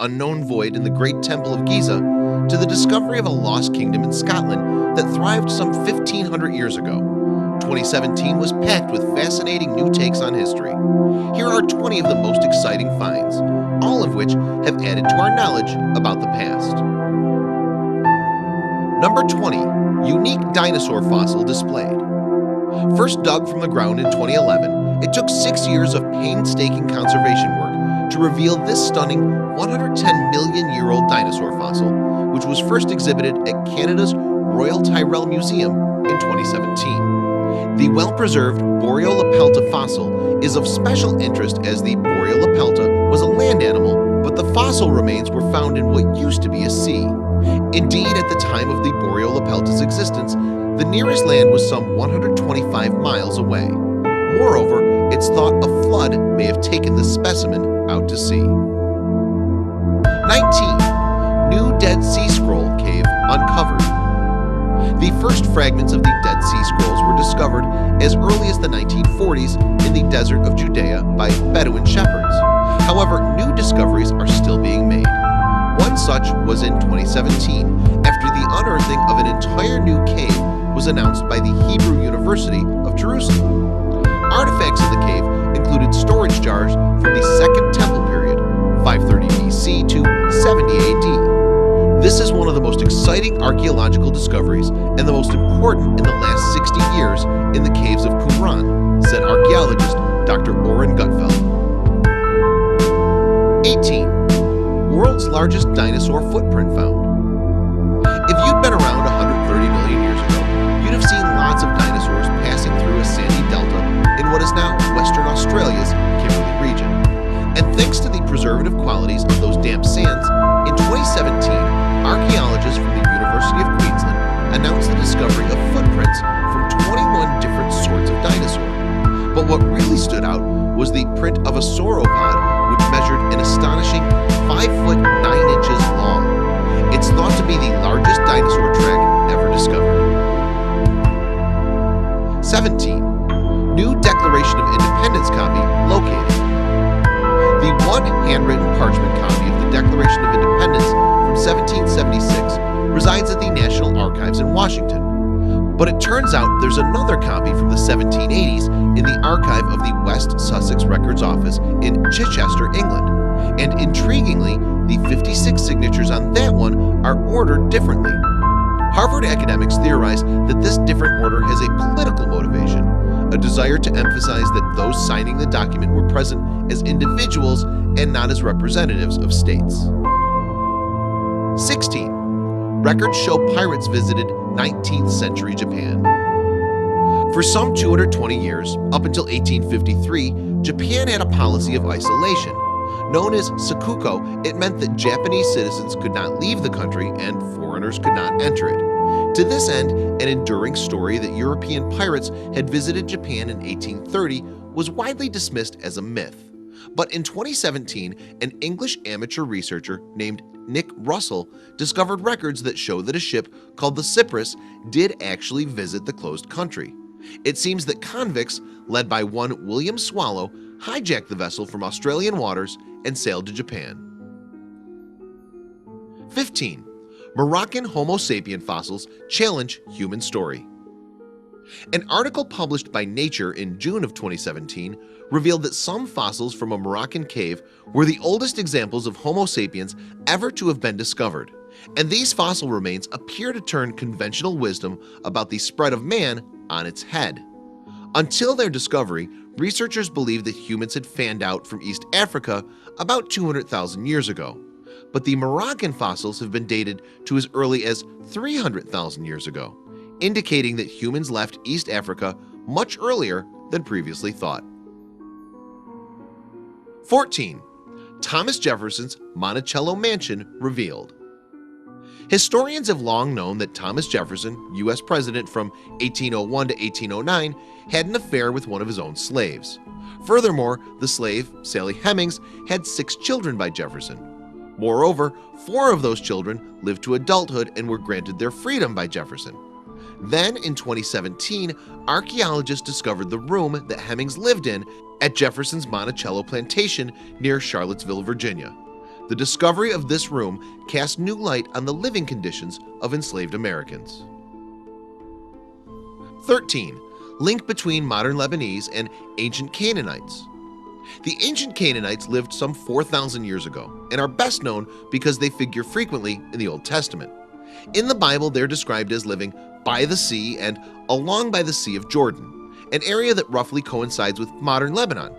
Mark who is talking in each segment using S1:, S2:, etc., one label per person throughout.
S1: unknown void in the Great Temple of Giza to the discovery of a lost kingdom in Scotland that thrived some 1500 years ago, 2017 was packed with fascinating new takes on history. Here are 20 of the most exciting finds, all of which have added to our knowledge about the past. Number 20. Unique dinosaur fossil displayed. First dug from the ground in 2011, it took 6 years of painstaking conservation work to reveal this stunning 110 million-year-old dinosaur fossil, which was first exhibited at Canada's Royal Tyrrell Museum in 2017. The well-preserved Boreolopelta fossil is of special interest as the Boreolopelta was a land animal, but the fossil remains were found in what used to be a sea. Indeed, at the time of the Boreolopelta's existence, the nearest land was some 125 miles away. Moreover, it's thought a flood may have taken the specimen out to sea. 19. New Dead Sea Scroll Cave uncovered. The first fragments of the Dead Sea Scrolls were discovered as early as the 1940s in the desert of Judea by Bedouin shepherds. However, new discoveries are still being made. One such was in 2017 after the unearthing of an entire new cave was announced by the Hebrew University of Jerusalem. Artifacts in the cave included storage jars from the Second Temple period, 530 BC to 70 AD. This is one of the most exciting archaeological discoveries and the most important in the last 60 years in the caves of Qumran, said archaeologist Dr. Oren Gutfeld. 18. World's largest dinosaur footprint found. If you'd been around 130 million years ago, you'd have seen lots of dinosaurs passing through a sandy delta in what is now Western Australia's Kimberley region. And thanks to the preservative qualities of those damp sands, in 2017, archaeologists from the University of Queensland announced the discovery of footprints from 21 different sorts of dinosaur. But what really stood out was the print of a sauropod, which measured an astonishing 5 foot 9 inches long. It's thought to be the largest dinosaur track ever discovered. 17. New Declaration of Independence copy located. The one handwritten parchment copy of the Declaration of Independence from 1776 resides at the National Archives in Washington. But it turns out there's another copy from the 1780s in the archive of the West Sussex Records Office in Chichester, England. And intriguingly, the 56 signatures on that one are ordered differently. Harvard academics theorize that this different order has a political motivation, a desire to emphasize that those signing the document were present as individuals and not as representatives of states. 16. Records show pirates visited 19th century Japan. For some 220 years, up until 1853, Japan had a policy of isolation. Known as sakuko, it meant that Japanese citizens could not leave the country and foreigners could not enter it. To this end, an enduring story that European pirates had visited Japan in 1830 was widely dismissed as a myth. But in 2017, an English amateur researcher named Nick Russell discovered records that show that a ship called the Cyprus did actually visit the closed country. It seems that convicts, led by one William Swallow, hijacked the vessel from Australian waters and sailed to Japan. 15. Moroccan Homo sapien fossils challenge human story. An article published by Nature in June of 2017 revealed that some fossils from a Moroccan cave were the oldest examples of Homo sapiens ever to have been discovered, and these fossil remains appear to turn conventional wisdom about the spread of man on its head. Until their discovery, researchers believed that humans had fanned out from East Africa about 200,000 years ago, but the Moroccan fossils have been dated to as early as 300,000 years ago, indicating that humans left East Africa much earlier than previously thought. 14. Thomas Jefferson's Monticello Mansion revealed. Historians have long known that Thomas Jefferson, U.S. President from 1801 to 1809, had an affair with one of his own slaves. Furthermore, the slave, Sally Hemings, had 6 children by Jefferson. Moreover, 4 of those children lived to adulthood and were granted their freedom by Jefferson. Then, in 2017, archaeologists discovered the room that Hemings lived in at Jefferson's Monticello plantation near Charlottesville, Virginia. The discovery of this room cast new light on the living conditions of enslaved Americans. 13. Link between modern Lebanese and ancient Canaanites. The ancient Canaanites lived some 4,000 years ago and are best known because they figure frequently in the Old Testament. In the Bible, they're described as living by the sea and along by the Sea of Jordan, an area that roughly coincides with modern Lebanon.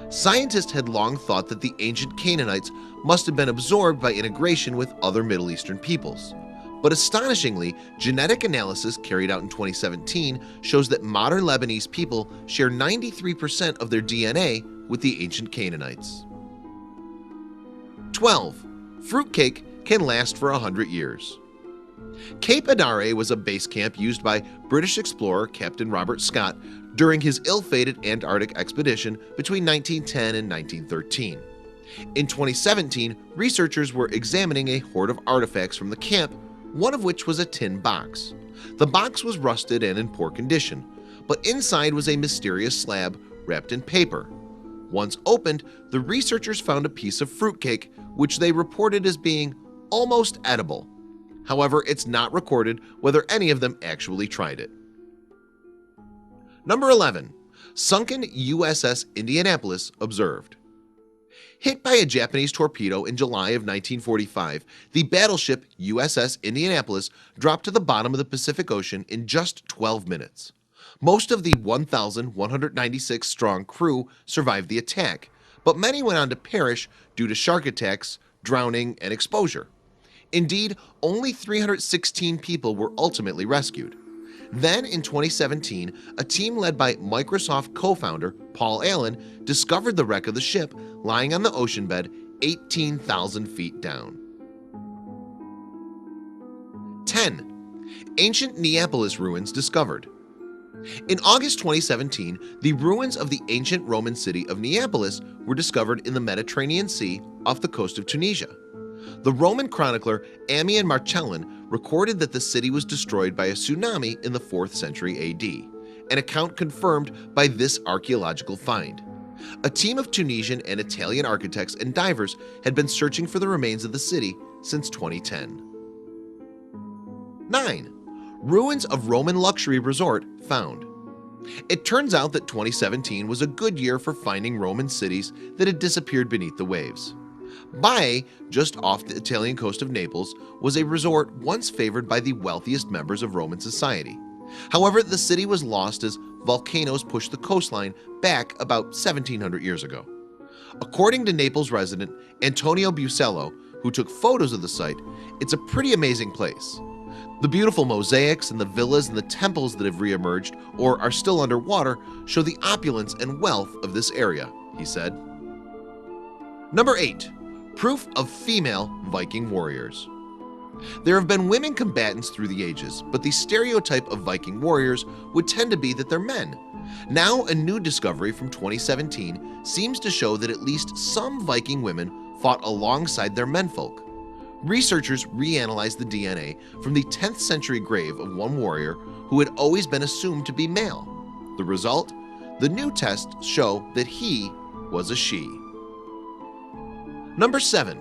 S1: Scientists had long thought that the ancient Canaanites must have been absorbed by integration with other Middle Eastern peoples. But astonishingly, genetic analysis carried out in 2017 shows that modern Lebanese people share 93% of their DNA with the ancient Canaanites. 12. Fruitcake can last for 100 years. Cape Adare was a base camp used by British explorer Captain Robert Scott during his ill-fated Antarctic expedition between 1910 and 1913. In 2017, researchers were examining a hoard of artifacts from the camp, one of which was a tin box. The box was rusted and in poor condition, but inside was a mysterious slab wrapped in paper. Once opened, the researchers found a piece of fruitcake, which they reported as being almost edible. However, it's not recorded whether any of them actually tried it. Number 11. Sunken USS Indianapolis observed. Hit by a Japanese torpedo in July of 1945, the battleship USS Indianapolis dropped to the bottom of the Pacific Ocean in just 12 minutes. Most of the 1,196-strong crew survived the attack, but many went on to perish due to shark attacks, drowning, and exposure. Indeed, only 316 people were ultimately rescued. Then in 2017, a team led by Microsoft co-founder Paul Allen discovered the wreck of the ship lying on the ocean bed 18,000 feet down. 10. Ancient Neapolis ruins discovered. In August 2017, the ruins of the ancient Roman city of Neapolis were discovered in the Mediterranean Sea off the coast of Tunisia. The Roman chronicler Ammian Marcellin recorded that the city was destroyed by a tsunami in the 4th century AD, an account confirmed by this archaeological find. A team of Tunisian and Italian architects and divers had been searching for the remains of the city since 2010. 9. Ruins of Roman luxury resort found. It turns out that 2017 was a good year for finding Roman cities that had disappeared beneath the waves. Baiae, just off the Italian coast of Naples, was a resort once favored by the wealthiest members of Roman society. However, the city was lost as volcanoes pushed the coastline back about 1,700 years ago. According to Naples resident Antonio Bucello, who took photos of the site, it's a pretty amazing place. The beautiful mosaics and the villas and the temples that have re-emerged or are still underwater show the opulence and wealth of this area, he said. Number 8. Proof of female Viking warriors. There have been women combatants through the ages, but the stereotype of Viking warriors would tend to be that they're men. Now, a new discovery from 2017 seems to show that at least some Viking women fought alongside their menfolk. Researchers reanalyzed the DNA from the 10th century grave of one warrior who had always been assumed to be male. The result? The new tests show that he was a she. Number 7.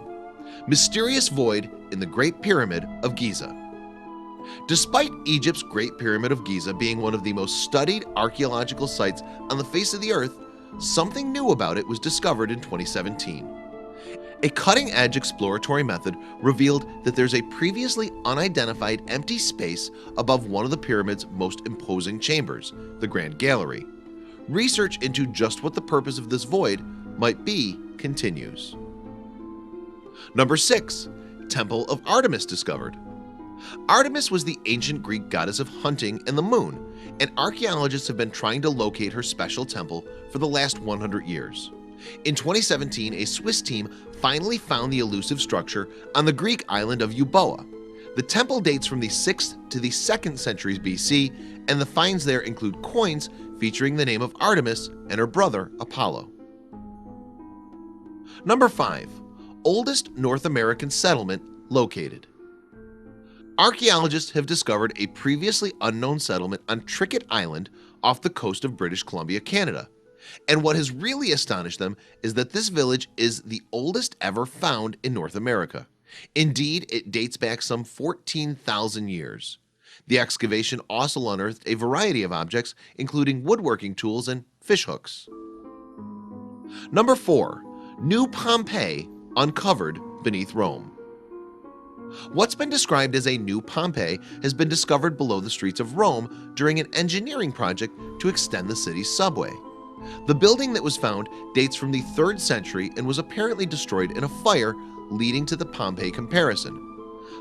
S1: Mysterious void in the Great Pyramid of Giza. Despite Egypt's Great Pyramid of Giza being one of the most studied archaeological sites on the face of the earth, something new about it was discovered in 2017. A cutting-edge exploratory method revealed that there's a previously unidentified empty space above one of the pyramid's most imposing chambers, the Grand Gallery. Research into just what the purpose of this void might be continues. Number 6. Temple of Artemis discovered. Artemis was the ancient Greek goddess of hunting and the moon, and archaeologists have been trying to locate her special temple for the last 100 years. In 2017, a Swiss team finally found the elusive structure on the Greek island of Euboea. The temple dates from the 6th to the 2nd centuries BC, and the finds there include coins featuring the name of Artemis and her brother Apollo. Number 5. Oldest North American settlement located. Archaeologists have discovered a previously unknown settlement on Tricket Island off the coast of British Columbia, Canada. And what has really astonished them is that this village is the oldest ever found in North America. Indeed, it dates back some 14,000 years. The excavation also unearthed a variety of objects, including woodworking tools and fish hooks. Number 4. New Pompeii uncovered beneath Rome. What's been described as a new Pompeii has been discovered below the streets of Rome during an engineering project to extend the city's subway. The building that was found dates from the 3rd century and was apparently destroyed in a fire, leading to the Pompeii comparison.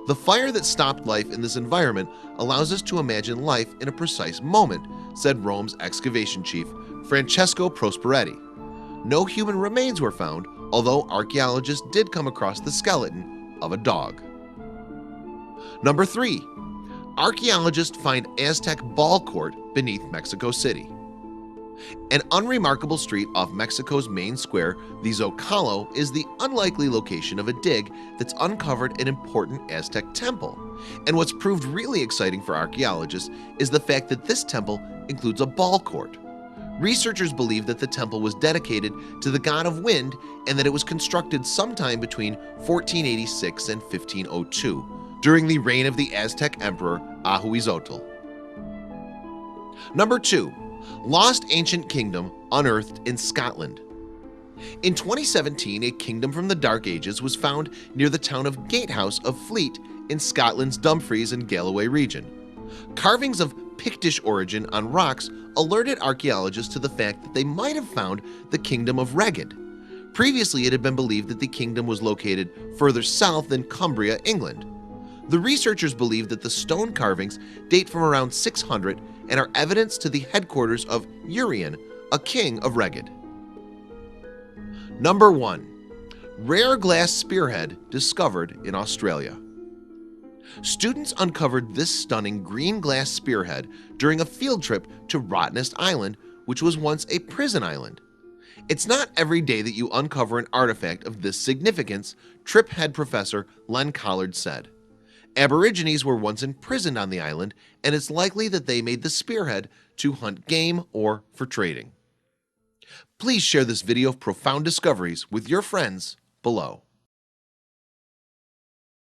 S1: The fire that stopped life in this environment allows us to imagine life in a precise moment, said Rome's excavation chief, Francesco Prosperetti. No human remains were found, although archaeologists did come across the skeleton of a dog. Number 3. Archaeologists find Aztec ball court beneath Mexico City. An unremarkable street off Mexico's main square, the Zocalo, is the unlikely location of a dig that's uncovered an important Aztec temple. And what's proved really exciting for archaeologists is the fact that this temple includes a ball court. Researchers believe that the temple was dedicated to the god of wind and that it was constructed sometime between 1486 and 1502 during the reign of the Aztec emperor Ahuizotl. Number 2. Lost ancient kingdom unearthed in Scotland. In 2017, a kingdom from the Dark Ages was found near the town of Gatehouse of Fleet in Scotland's Dumfries and Galloway region. Carvings of Pictish origin on rocks alerted archaeologists to the fact that they might have found the kingdom of Reged. Previously, it had been believed that the kingdom was located further south than Cumbria, England. The researchers believe that the stone carvings date from around 600 and are evidence to the headquarters of Urien, a king of Reged. Number 1. Rare glass spearhead discovered in Australia. Students uncovered this stunning green glass spearhead during a field trip to Rottnest Island, which was once a prison island. It's not every day that you uncover an artifact of this significance, trip head professor Len Collard said. Aborigines were once imprisoned on the island, and it's likely that they made the spearhead to hunt game or for trading. Please share this video of profound discoveries with your friends below.